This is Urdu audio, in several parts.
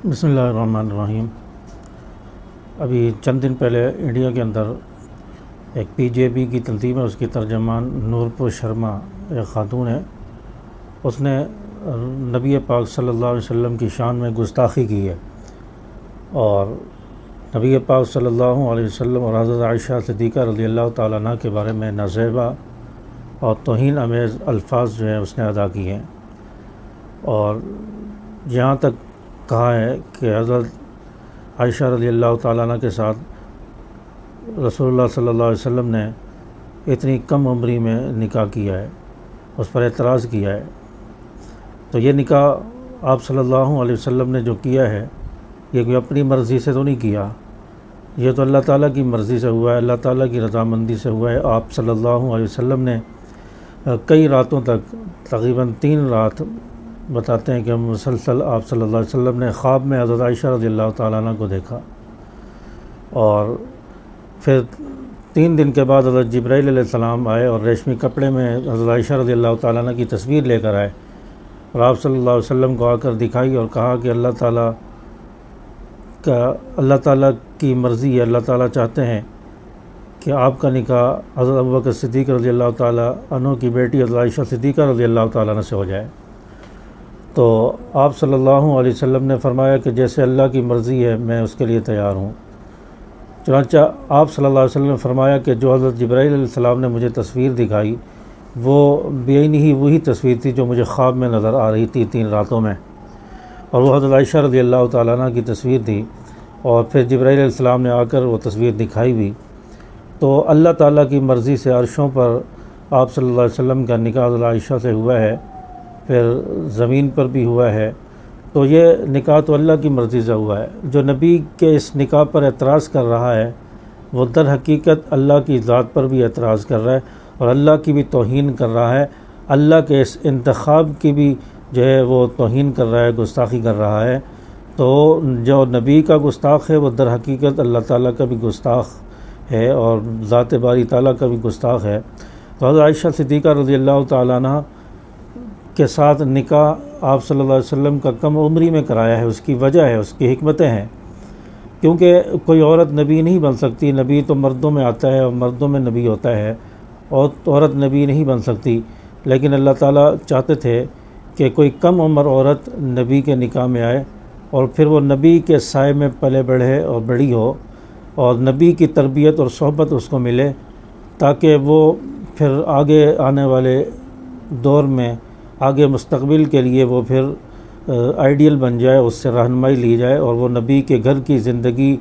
بسم اللہ الرحمن الرحیم۔ ابھی چند دن پہلے انڈیا کے اندر ایک پی جے بی کی تنظیم ہے، اس کی ترجمان نور پور شرما ایک خاتون ہے، اس نے نبی پاک صلی اللہ علیہ وسلم کی شان میں گستاخی کی ہے اور نبی پاک صلی اللہ علیہ وسلم اور حضرت عائشہ صدیقہ رضی اللہ تعالیٰ عنہ کے بارے میں نازیبا اور توہین آمیز الفاظ جو ہیں اس نے ادا کیے ہیں، اور یہاں تک کہا ہے کہ حضرت عائشہ رضی اللہ تعالیٰ عنہ کے ساتھ رسول اللہ صلی اللہ علیہ وسلم نے اتنی کم عمری میں نکاح کیا ہے، اس پر اعتراض کیا ہے۔ تو یہ نکاح آپ صلی اللہ علیہ وسلم نے جو کیا ہے یہ کوئی اپنی مرضی سے تو نہیں کیا، یہ تو اللہ تعالیٰ کی مرضی سے ہوا ہے، اللہ تعالیٰ کی رضامندی سے ہوا ہے۔ آپ صلی اللہ علیہ وسلم نے کئی راتوں تک، تقریباً 3 رات بتاتے ہیں کہ مسلسل آپ صلی اللہ علیہ وسلم نے خواب میں حضرت عائشہ رضی اللہ تعالیٰ عنہ کو دیکھا، اور پھر 3 دن کے بعد حضرت جبرائیل علیہ السلام آئے اور ریشمی کپڑے میں حضرت عائشہ رضی اللہ تعالیٰ عنہ کی تصویر لے کر آئے اور آپ صلی اللہ علیہ وسلم کو آ کر دکھائی اور کہا کہ اللہ تعالیٰ کی مرضی ہے، اللہ تعالیٰ چاہتے ہیں کہ آپ کا نکاح حضرت ابوبکر صدیق رضی اللہ تعالیٰ عنہ کی بیٹی حضرت عائشہ صدیقہ رضی اللہ تعالیٰ عنہ سے ہو جائے۔ تو آپ صلی اللہ علیہ وسلم نے فرمایا کہ جیسے اللہ کی مرضی ہے میں اس کے لیے تیار ہوں۔ چنانچہ آپ صلی اللہ علیہ وسلم نے فرمایا کہ جو حضرت جبرائیل علیہ السلام نے مجھے تصویر دکھائی وہ بعینی ہی وہی تصویر تھی جو مجھے خواب میں نظر آ رہی تھی 3 راتوں میں، اور وہ حضرت عائشہ رضی اللہ تعالیٰ عنہ کی تصویر تھی، اور پھر جبرائیل علیہ السلام نے آ کر وہ تصویر دکھائی بھی۔ تو اللہ تعالیٰ کی مرضی سے عرشوں پر آپ صلی اللہ علیہ وسلم کا نکاح حضرت عائشہ سے ہوا ہے، پھر زمین پر بھی ہوا ہے۔ تو یہ نکاح تو اللہ کی مرضی سے ہوا ہے۔ جو نبی کے اس نکاح پر اعتراض کر رہا ہے وہ در حقیقت اللہ کی ذات پر بھی اعتراض کر رہا ہے اور اللہ کی بھی توہین کر رہا ہے، اللہ کے اس انتخاب کی بھی جو ہے وہ توہین کر رہا ہے، گستاخی کر رہا ہے۔ تو جو نبی کا گستاخ ہے وہ در حقیقت اللہ تعالیٰ کا بھی گستاخ ہے اور ذات باری تعالیٰ کا بھی گستاخ ہے۔ تو حضرت عائشہ صدیقہ رضی اللہ تعالیٰ عنہ کے ساتھ نکاح آپ صلی اللہ علیہ وسلم کا کم عمری میں کرایا ہے، اس کی وجہ ہے، اس کی حکمتیں ہیں، کیونکہ کوئی عورت نبی نہیں بن سکتی، نبی تو مردوں میں آتا ہے اور مردوں میں نبی ہوتا ہے، اور عورت نبی نہیں بن سکتی، لیکن اللہ تعالیٰ چاہتے تھے کہ کوئی کم عمر عورت نبی کے نکاح میں آئے اور پھر وہ نبی کے سائے میں پلے بڑھے اور بڑی ہو اور نبی کی تربیت اور صحبت اس کو ملے، تاکہ وہ پھر آگے آنے والے دور میں، آگے مستقبل کے لیے وہ پھر آئیڈیل بن جائے، اس سے رہنمائی لی جائے اور وہ نبی کے گھر کی زندگی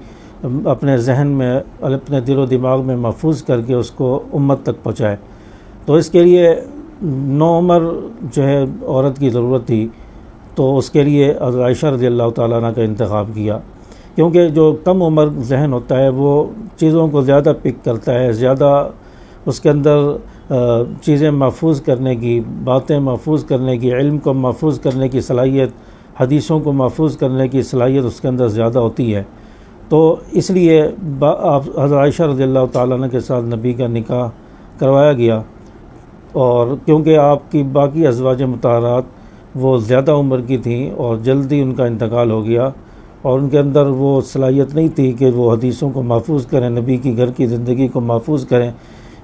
اپنے ذہن میں، اپنے دل و دماغ میں محفوظ کر کے اس کو امت تک پہنچائے۔ تو اس کے لیے نوعمر جو ہے عورت کی ضرورت تھی، تو اس کے لیے حضرت عائشہ رضی اللہ تعالیٰ عنہ کا انتخاب کیا، کیونکہ جو کم عمر ذہن ہوتا ہے وہ چیزوں کو زیادہ پک کرتا ہے، زیادہ اس کے اندر چیزیں محفوظ کرنے کی، باتیں محفوظ کرنے کی، علم کو محفوظ کرنے کی صلاحیت، حدیثوں کو محفوظ کرنے کی صلاحیت اس کے اندر زیادہ ہوتی ہے۔ تو اس لیے حضرت عائشہ رضی اللہ تعالیٰ عنہ کے ساتھ نبی کا نکاح کروایا گیا، اور کیونکہ آپ کی باقی ازواج مطہرات وہ زیادہ عمر کی تھیں اور جلدی ان کا انتقال ہو گیا، اور ان کے اندر وہ صلاحیت نہیں تھی کہ وہ حدیثوں کو محفوظ کریں، نبی کی گھر کی زندگی کو محفوظ کریں،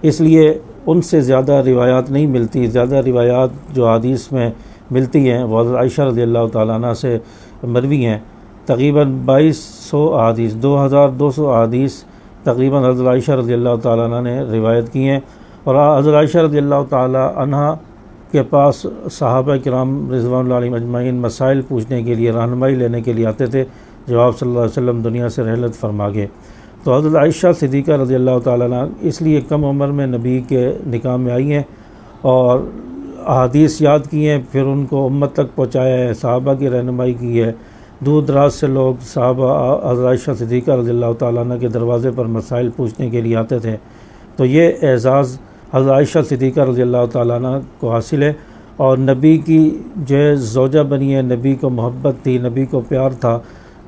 اس لیے ان سے زیادہ روایات نہیں ملتی۔ زیادہ روایات جو حدیث میں ملتی ہیں وہ حضرت عائشہ رضی اللہ تعالیٰ عنہ سے مروی ہیں، تقریباً 2200 احادیث، 2200 احادیث تقریباً حضرت عائشہ رضی اللہ تعالیٰ عنہ نے روایت کی ہیں، اور حضرت عائشہ رضی اللہ تعالیٰ عنہ کے پاس صحابہ کرام رضوان اللہ علیہم اجمعین مسائل پوچھنے کے لیے، رہنمائی لینے کے لیے آتے تھے جب آپ صلی اللہ علیہ وسلم دنیا سے رحلت فرما گئے۔ تو حضرت عائشہ صدیقہ رضی اللہ تعالیٰ عنہ اس لیے کم عمر میں نبی کے نکاح میں آئی ہیں اور احادیث یاد کی ہیں، پھر ان کو امت تک پہنچایا ہے، صحابہ کی رہنمائی کی ہے، دور دراز سے لوگ صحابہ حضرت عائشہ صدیقہ رضی اللہ تعالیٰ عنہ کے دروازے پر مسائل پوچھنے کے لیے آتے تھے۔ تو یہ اعزاز حضرت عائشہ صدیقہ رضی اللہ تعالیٰ عنہ کو حاصل ہے، اور نبی کی جو ہے زوجہ بنی ہے، نبی کو محبت تھی، نبی کو پیار تھا،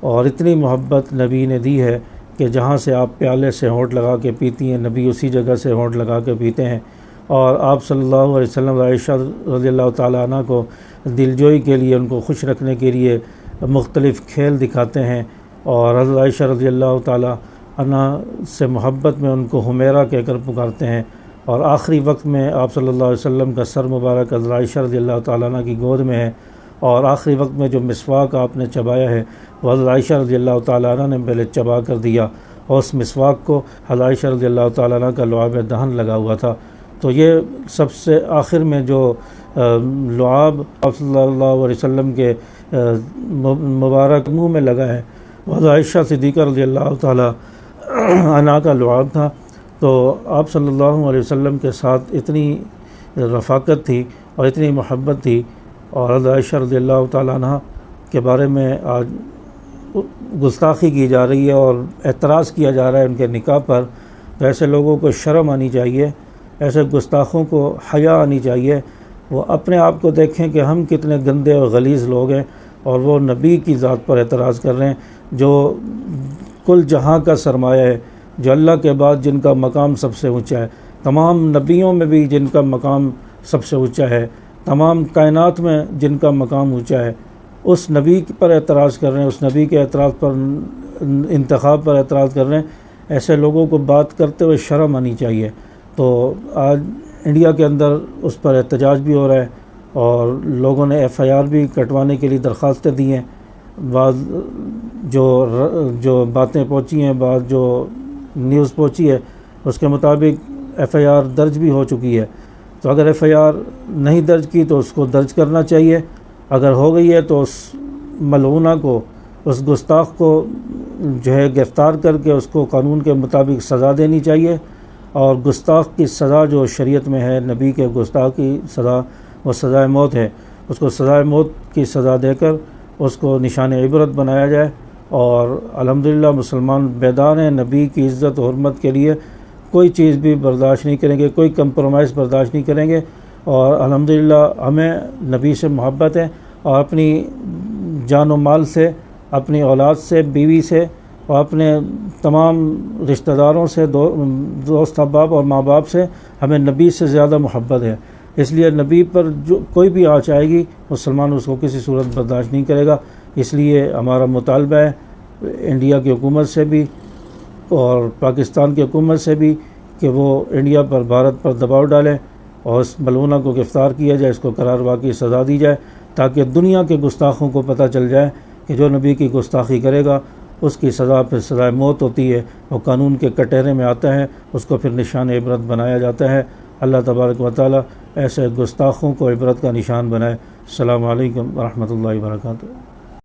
اور اتنی محبت نبی نے دی ہے کہ جہاں سے آپ پیالے سے ہونٹ لگا کے پیتی ہیں، نبی اسی جگہ سے ہونٹ لگا کے پیتے ہیں، اور آپ صلی اللہ علیہ وسلم عائشہ رضی اللہ تعالیٰ عنہ کو دلجوئی کے لیے، ان کو خوش رکھنے کے لیے مختلف کھیل دکھاتے ہیں، اور حضرت عائشہ رضی اللہ تعالی عنہ سے محبت میں ان کو حمیرہ کہہ کر پکارتے ہیں، اور آخری وقت میں آپ صلی اللہ علیہ وسلم کا سر مبارک حضرت عائشہ رضی اللہ تعالیٰ عنہ کی گود میں ہے، اور آخری وقت میں جو مسواک آپ نے چبایا ہے وہ حضرت عائشہ رضی اللہ تعالیٰ عنہ نے پہلے چبا کر دیا، اور اس مسواک کو حضرت عائشہ رضی اللہ تعالیٰ عنہ کا لعاب دہن لگا ہوا تھا۔ تو یہ سب سے آخر میں جو لعاب آپ صلی اللہ علیہ وسلم کے مبارک منہ میں لگا ہے وہ حضرت عائشہ صدیقہ رضی اللہ تعالیٰ عنہ کا لعاب تھا۔ تو آپ صلی اللہ علیہ وسلم کے ساتھ اتنی رفاقت تھی اور اتنی محبت تھی، اور حضرت عائشہ رضی اللہ تعالیٰ عنہ کے بارے میں آج گستاخی کی جا رہی ہے اور اعتراض کیا جا رہا ہے ان کے نکاح پر۔ تو ایسے لوگوں کو شرم آنی چاہیے، ایسے گستاخوں کو حیا آنی چاہیے، وہ اپنے آپ کو دیکھیں کہ ہم کتنے گندے اور غلیظ لوگ ہیں، اور وہ نبی کی ذات پر اعتراض کر رہے ہیں جو کل جہاں کا سرمایہ ہے، جو اللہ کے بعد جن کا مقام سب سے اونچا ہے، تمام نبیوں میں بھی جن کا مقام سب سے اونچا ہے، تمام کائنات میں جن کا مقام اونچا ہے، اس نبی پر اعتراض کر رہے ہیں، اس نبی کے اعتراض پر انتخاب پر اعتراض کر رہے ہیں۔ ایسے لوگوں کو بات کرتے ہوئے شرم آنی چاہیے۔ تو آج انڈیا کے اندر اس پر احتجاج بھی ہو رہا ہے، اور لوگوں نے FIR بھی کٹوانے کے لیے درخواستیں دی ہیں۔ بعض جو باتیں پہنچی ہیں، بعض جو نیوز پہنچی ہے اس کے مطابق FIR درج بھی ہو چکی ہے۔ تو اگر FIR نہیں درج کی تو اس کو درج کرنا چاہیے، اگر ہو گئی ہے تو اس ملعونہ کو، اس گستاخ کو جو ہے گرفتار کر کے اس کو قانون کے مطابق سزا دینی چاہیے، اور گستاخ کی سزا جو شریعت میں ہے، نبی کے گستاخ کی سزا وہ سزائے موت ہے، اس کو سزائے موت کی سزا دے کر اس کو نشان عبرت بنایا جائے۔ اور الحمدللہ مسلمان بیدار ہیں، نبی کی عزت و حرمت کے لیے کوئی چیز بھی برداشت نہیں کریں گے، کوئی کمپرومائز برداشت نہیں کریں گے، اور الحمدللہ ہمیں نبی سے محبت ہے، اور اپنی جان و مال سے، اپنی اولاد سے، بیوی سے، اور اپنے تمام رشتہ داروں سے، دوست احباب اور ماں باپ سے ہمیں نبی سے زیادہ محبت ہے۔ اس لیے نبی پر جو کوئی بھی آنچ آئے گی مسلمان اس کو کسی صورت برداشت نہیں کرے گا۔ اس لیے ہمارا مطالبہ ہے انڈیا کی حکومت سے بھی اور پاکستان کی حکومت سے بھی کہ وہ انڈیا پر، بھارت پر دباؤ ڈالیں، اور اس ملعونہ کو گرفتار کیا جائے، اس کو قرار واقعی سزا دی جائے، تاکہ دنیا کے گستاخوں کو پتہ چل جائے کہ جو نبی کی گستاخی کرے گا اس کی سزا پھر سزائے موت ہوتی ہے، وہ قانون کے کٹہرے میں آتا ہے، اس کو پھر نشان عبرت بنایا جاتا ہے۔ اللہ تبارک و تعالی ایسے گستاخوں کو عبرت کا نشان بنائے۔ السلام علیکم ورحمۃ اللہ وبرکاتہ۔